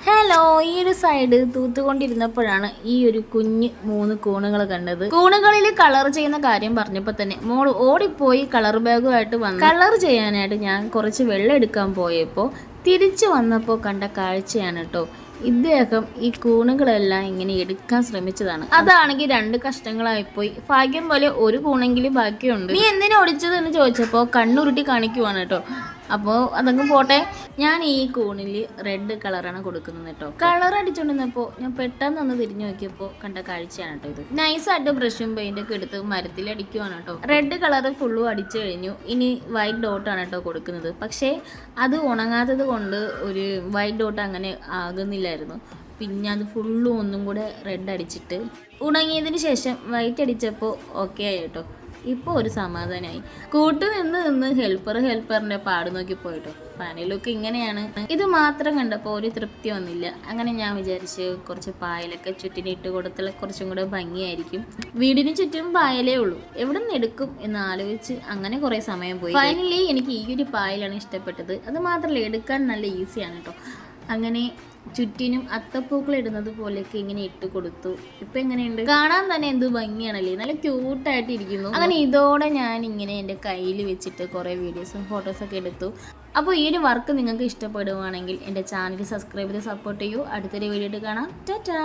Hello, ഈ ഒരു side തൂത്തുകൊണ്ടിരുന്നപ്പോഴാണ് ഈ ഒരു കുഞ്ഞ് 3 കൂണുകൾ കണ്ടത്. കൂണുകളിൽ കളർ ചെയ്യുന്ന കാര്യം പറഞ്ഞപ്പോൾ തന്നെ മോൾ ഓടിപ്പോയി കളർ ബാഗുമായിട്ട് വന്നു. കളർ ചെയ്യാനായിട്ട് ഞാൻ കുറച്ച് വെള്ളം എടുക്കാൻ പോയപ്പോൾ തിരിച്ചു വന്നപ്പോൾ കണ്ട കാഴ്ചയാണ് കേട്ടോ. ഇദ്ദേഹം ഈ കൂണുകളെല്ലാം ഇങ്ങനെ എടുക്കാൻ ശ്രമിച്ചതാണ്. അതാണെങ്കിൽ 2 കഷ്ണങ്ങളായിപ്പോയി. ഭാഗ്യം പോലെ ഒരു കൂണെങ്കിലും ബാക്കിയുണ്ട്. നീ എന്തിനാ ഒടിച്ചത് എന്ന് ചോദിച്ചപ്പോൾ കണ്ണുരുട്ടി കാണിക്കുവാണ് കേട്ടോ. അപ്പോൾ അതങ്ങ് പോട്ടെ. ഞാൻ ഈ കൂണിൽ റെഡ് കളറാണ് കൊടുക്കുന്നത് കേട്ടോ. കളർ അടിച്ചുകൊണ്ടിരുന്നപ്പോൾ ഞാൻ പെട്ടെന്ന് തിരിഞ്ഞു നോക്കിയപ്പോൾ കണ്ട കാഴ്ചയാണ് കേട്ടോ ഇത്. നൈസായിട്ട് ബ്രഷും പെയിൻ്റൊക്കെ എടുത്ത് മരത്തിൽ അടിക്കുവാണ് കേട്ടോ. റെഡ് കളർ ഫുള്ളും അടിച്ചു കഴിഞ്ഞു. ഇനി വൈറ്റ് ഡോട്ടാണ് കേട്ടോ കൊടുക്കുന്നത്. പക്ഷേ അത് ഉണങ്ങാത്തത് കൊണ്ട് ഒരു വൈറ്റ് ഡോട്ട് അങ്ങനെ ആകുന്നില്ലായിരുന്നു. പിന്നെ അത് ഫുള്ളും ഒന്നും കൂടെ റെഡ് അടിച്ചിട്ട് ഉണങ്ങിയതിന് ശേഷം വൈറ്റ് അടിച്ചപ്പോൾ ഓക്കെ ആയി കേട്ടോ. ഇപ്പോൾ ഒരു സമാധാനമായി. കൂട്ടു നിന്ന് ഹെൽപ്പറിൻ്റെ പാട് നോക്കി പോയിട്ടോ. ഫാനിലൊക്കെ ഇങ്ങനെയാണ്. ഇത് മാത്രം കണ്ടപ്പോൾ ഒരു തൃപ്തി വന്നില്ല. അങ്ങനെ ഞാൻ വിചാരിച്ച് കുറച്ച് പായലൊക്കെ ചുറ്റിനിട്ട് കൊടുത്താൽ കുറച്ചും കൂടെ ഭംഗിയായിരിക്കും. വീടിന് ചുറ്റും പായലേ ഉള്ളൂ, എവിടെ നിന്ന് എടുക്കും എന്ന് ആലോചിച്ച് അങ്ങനെ കുറേ സമയം പോയി. ഫൈനലി എനിക്ക് ഈ ഒരു പായലാണ് ഇഷ്ടപ്പെട്ടത്. അത് മാത്രമല്ല എടുക്കാൻ നല്ല ഈസിയാണ് കേട്ടോ. അങ്ങനെ ചുറ്റിനും അത്തപ്പൂക്കൾ ഇടുന്നത് പോലെയൊക്കെ ഇങ്ങനെ ഇട്ട് കൊടുത്തു. ഇപ്പൊ എങ്ങനെയുണ്ട്? കാണാൻ തന്നെ എന്ത് ഭംഗിയാണല്ലേ, നല്ല ക്യൂട്ടായിട്ട് ഇരിക്കുന്നു. അങ്ങനെ ഇതോടെ ഞാൻ ഇങ്ങനെ എൻ്റെ കയ്യിൽ വെച്ചിട്ട് കുറേ വീഡിയോസും ഫോട്ടോസൊക്കെ എടുത്തു. അപ്പോൾ ഈ ഒരു വർക്ക് നിങ്ങൾക്ക് ഇഷ്ടപ്പെടുവാണെങ്കിൽ എൻ്റെ ചാനൽ സബ്സ്ക്രൈബ് ചെയ്ത് സപ്പോർട്ട് ചെയ്യൂ. അടുത്തൊരു വീഡിയോ കാണാം. ടാറ്റാ.